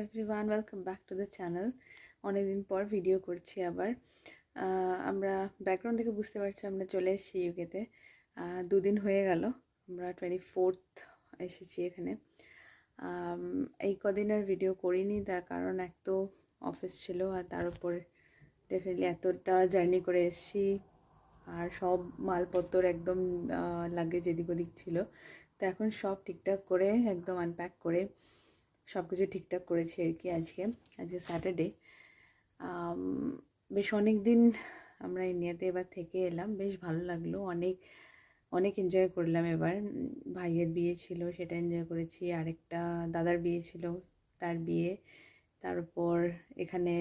Everyone, welcome back to the channel. অনেকদিন পর video করছি আবার। আমরা ব্যাকগ্রাউন্ড থেকে বুঝতে পারছি আমরা চলে এসেছি ইউকেতে। 2 দিন হয়ে গেল, আমরা 24th এসেছি এখানে। এই কদিন আর ভিডিও করিনি, তার কারণ এক তো অফিস ছিল, আর তার উপর ডেফিনেটলি এতটা জার্নি করে এসেছি, আর সব মালপত্র একদম লাগেজ এদিক ওদিক ছিল। তো এখন সব ঠিকঠাক করে একদম আনপ্যাক করে সব কিছু ঠিকঠাক করেছি আর কি। আজকে স্যাটারডে। বেশ অনেক দিন আমরা ইন্ডিয়াতে এবার থেকে এলাম, বেশ ভালো লাগলো, অনেক অনেক এনজয় করলাম। এবার ভাইয়ের বিয়ে ছিল, সেটা এনজয় করেছি। আরেকটা দাদার বিয়ে ছিল, তার বিয়ে। তারপর এখানে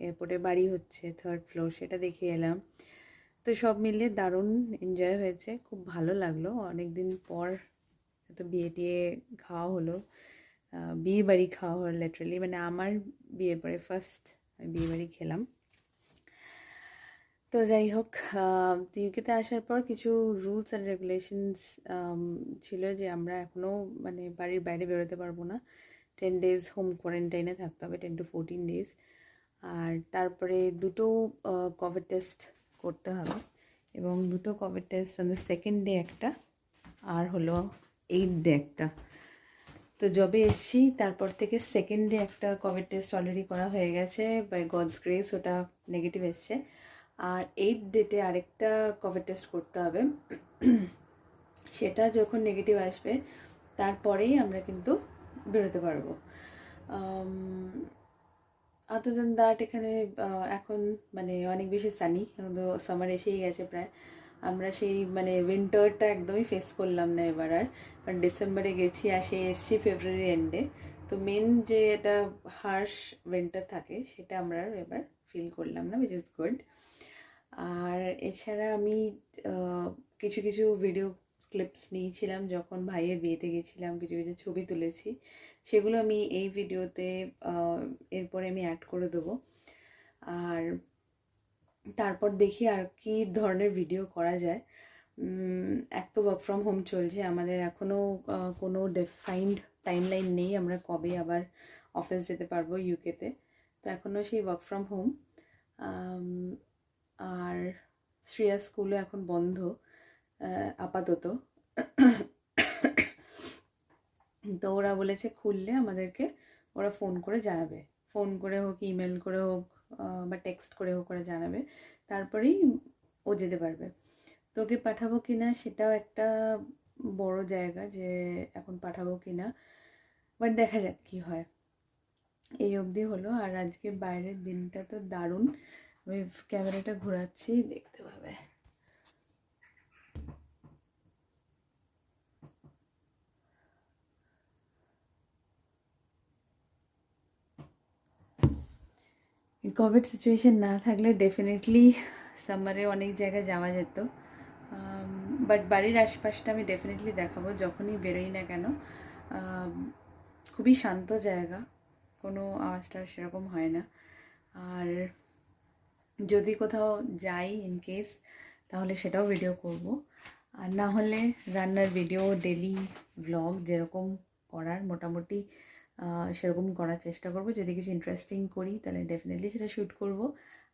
এয়ারপোর্টে বাড়ি হচ্ছে 3rd ফ্লোর, সেটা দেখে এলাম। তো সব মিলিয়ে দারুণ এনজয় হয়েছে, খুব ভালো লাগলো। অনেক দিন পর এত বিয়ে টিয়ে খাওয়া হলো, বিয়ে বাড়ি খাওয়া হলো লিটারালি। মানে আমার বিয়ের পরে ফার্স্ট আমি বিয়ে বাড়ি খেলাম। তো যাই হোক, ইউকেতে আসার পর কিছু রুলস অ্যান্ড রেগুলেশনস ছিল যে আমরা এখনও মানে বাড়ির বাইরে বেরোতে পারবো না। 10 days হোম কোয়ারেন্টাইনে থাকতে হবে, 10 to 14 days। আর তারপরে দুটো কোভিড টেস্ট করতে হবে, এবং দুটো Covid test on the 2nd day একটা, আর হলো 8th day একটা। তো যবে এসছি তারপর থেকে 2nd day একটা কোভিড টেস্ট অলরেডি করা হয়ে গেছে, বাই গডস গ্রেস ওটা নেগেটিভ এসছে। আর 8th ডেতে আরেকটা কোভিড টেস্ট করতে হবে, সেটা যখন নেগেটিভ আসবে তারপরেই আমরা কিন্তু বেরোতে পারবো। আদার দ্যান দ্যাট এখানে এখন মানে অনেক বেশি সানি, এখন তো সামার এসেই গেছে প্রায়। আমরা সেই মানে উইন্টারটা একদমই ফেস করলাম না এবার আর, কারণ ডিসেম্বরে গেছি আর সেই এসছি ফেব্রুয়ারি এন্ডে। তো মেন যে এটা হার্শ উইন্টার থাকে সেটা আমরা এবার ফিল করলাম না, উইচ ইজ গুড। আর এছাড়া আমি কিছু কিছু ভিডিও ক্লিপস নিয়েছিলাম যখন ভাইয়ের বিয়েতে গেছিলাম, কিছু কিছু ছবি তুলেছি, সেগুলো আমি এই ভিডিওতে এরপরে আমি অ্যাড করে দেবো। আর তারপর দেখি আর কি ধরনের ভিডিও করা যায়। এক তো ওয়ার্ক ফ্রম হোম চলছে আমাদের, এখনও কোনো ডিফাইন্ড টাইমলাইন নেই আমরা কবে আবার অফিস যেতে পারবো ইউকেতে। তো এখনও সেই ওয়ার্ক ফ্রম হোম। আর শ্রেয়া স্কুলও এখন বন্ধ আপাতত। তো ওরা বলেছে খুললে আমাদেরকে ওরা ফোন করে জানাবে, ফোন করে হোক, ইমেল করে হোক, বা টেক্সট করে হোক ওরা জানাবে, তারপরেই ও যেতে পারবে। তো ওকে পাঠাবো কি না সেটাও একটা বড় জায়গা, যে এখন পাঠাবো কি না, বাট দেখা যাক কী হয়। এই অবধি হলো। আর আজকে বাইরের দিনটা তো দারুণ, আমি ক্যামেরাটা ঘোরাচ্ছি, দেখতে পাবে। কোভিড সিচুয়েশন না থাকলে ডেফিনেটলি সামারে অনেক জায়গায় যাওয়া যেত, বাট বাড়ির আশপাশটা আমি ডেফিনেটলি দেখাবো যখনই বেরোই না কেন। খুবই শান্ত জায়গা, কোনো আওয়াজটা সেরকম হয় না। আর যদি কোথাও যাই ইন কেস, তাহলে সেটাও ভিডিও করব, আর না হলে রান্নার ভিডিও, ডেলি ব্লগ যেরকম করার মোটামুটি সেরকম করার চেষ্টা করব। যদি কিছু ইন্টারেস্টিং করি তাহলে ডেফিনেটলি সেটা শ্যুট করব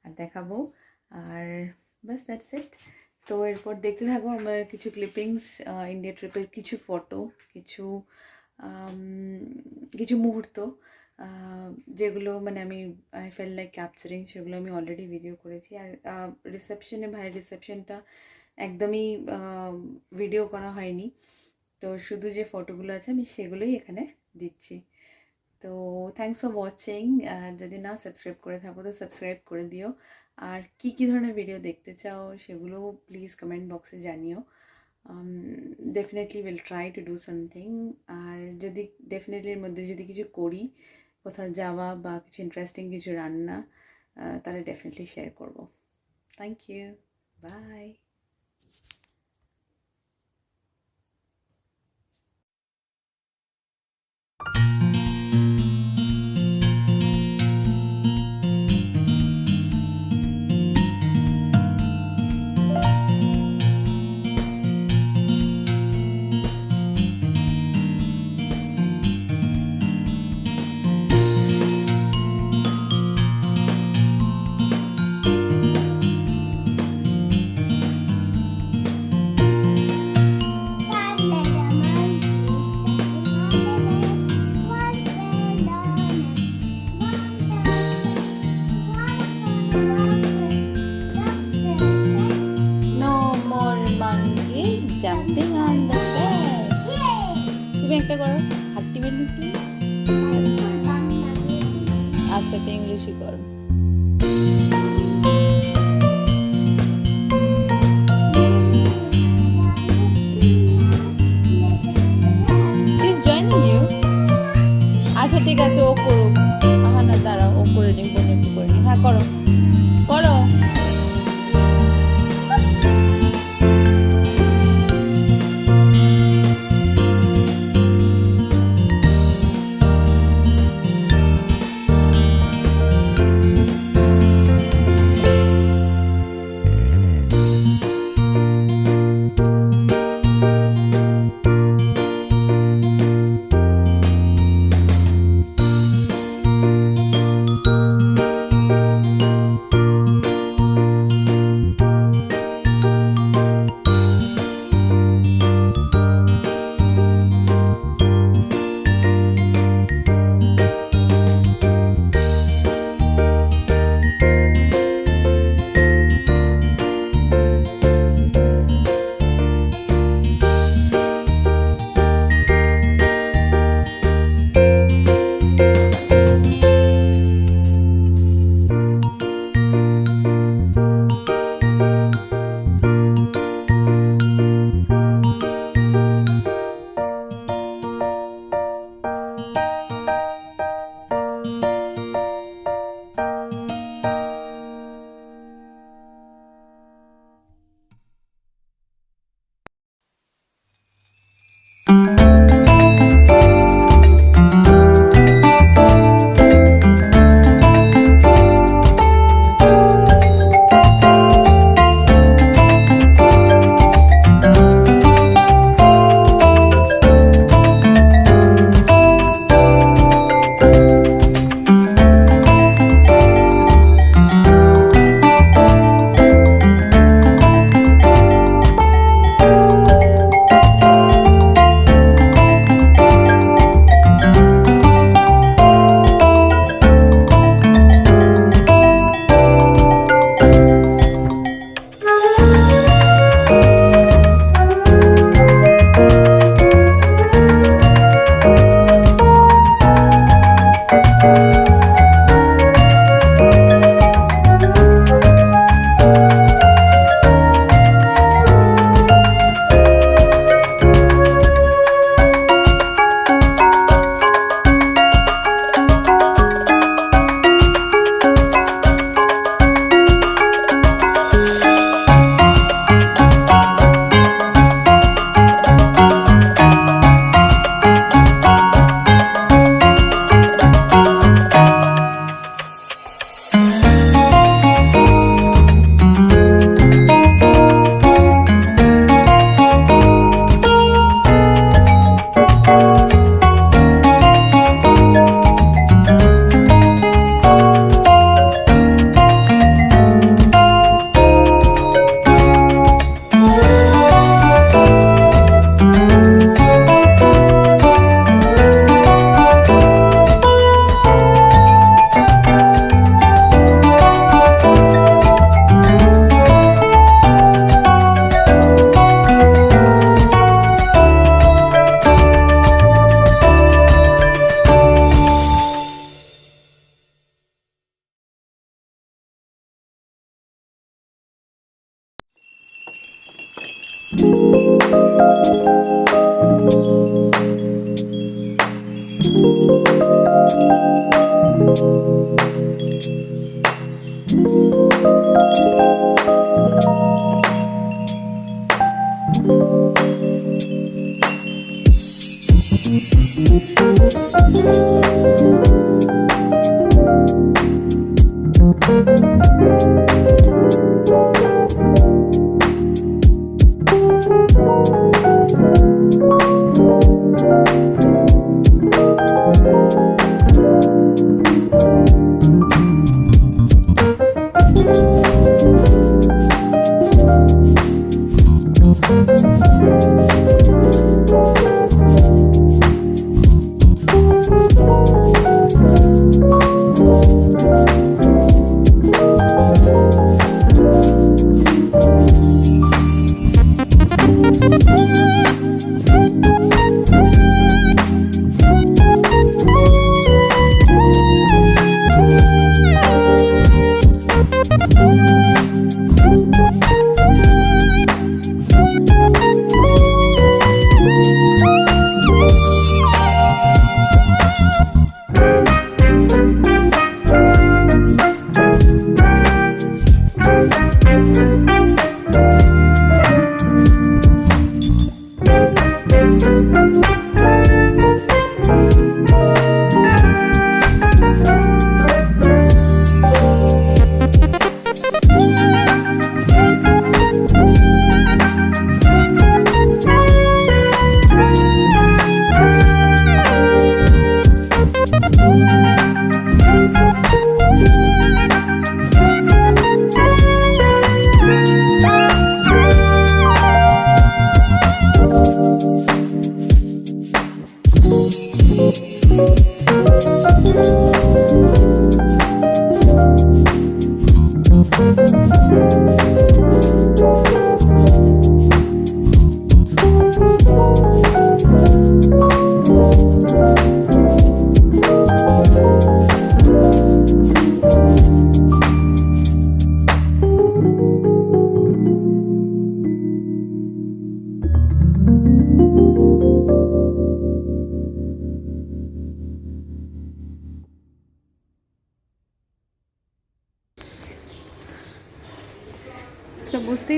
আর দেখাবো। আর বাস দ্যাটস ইট। তো এরপর দেখতে থাকবো আমার কিছু ক্লিপিংস, ইন্ডিয়া ট্রিপের কিছু ফটো, কিছু কিছু মুহূর্ত যেগুলো মানে আমি আই ফেল লাইক ক্যাপচারিং, সেগুলো আমি অলরেডি ভিডিও করেছি। আর রিসেপশনে, ভাইয়ের রিসেপশনটা একদমই ভিডিও করা হয়নি, তো শুধু যে ফটোগুলো আছে আমি সেগুলোই এখানে দিচ্ছি। তো থ্যাংকস ফর ওয়াচিং। যদি না সাবস্ক্রাইব করে থাকো তো সাবস্ক্রাইব করে দিও। আর কী কী ধরনের ভিডিও দেখতে চাও সেগুলো প্লিজ কমেন্ট বক্সে জানিও। Definitely will try to do something. আর যদি ডেফিনেটলির মধ্যে যদি কিছু করি, কোথাও যাওয়া বা কিছু ইন্টারেস্টিং কিছু রান্না, তাহলে ডেফিনেটলি শেয়ার করব। Thank you, bye. সাথে ইংলিশই কর। She's joining you. আচ্ছা ঠিক আছে, ও করুক। না দাঁড়াও, ও করে নিক, বোন একটু করে নিক। হ্যাঁ করো করো।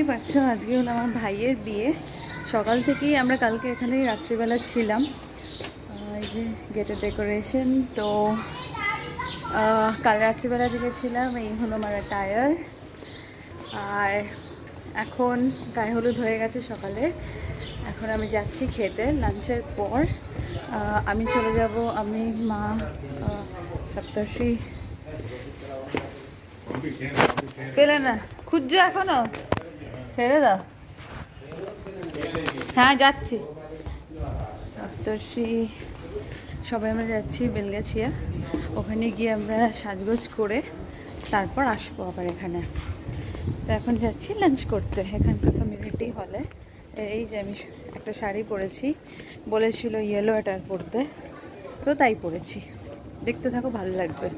পাচ্ছো আজকে হলো আমার ভাইয়ের বিয়ে। সকাল থেকেই আমরা কালকে এখানে রাত্রিবেলা ছিলাম। এই যে গেটের ডেকোরেশন তো কাল রাত্রিবেলা থেকে ছিলাম। এই হলো আমার টায়ার। আর এখন গায়ে হলুদ হয়ে গেছে সকালে। এখন আমি যাচ্ছি খেতে। লাঞ্চের পর আমি চলে যাব, আমি মা সপ্তর্ষি পেলে না খুঁজছো এখনো, ছেড়ে দাও। হ্যাঁ যাচ্ছি, সপ্তর্ষি সবাই আমরা যাচ্ছি বেলগাছিয়া। ওখানে গিয়ে আমরা সাজগোজ করে তারপর আসবো আবার এখানে। তো এখন যাচ্ছি লাঞ্চ করতে এখানকার কমিউনিটি হলে। এই যে আমি একটা শাড়ি পরেছি, বলেছিল ইয়েলো অ্যাটার পরতে, তো তাই পরেছি। দেখতে থাকো, ভালো লাগবে।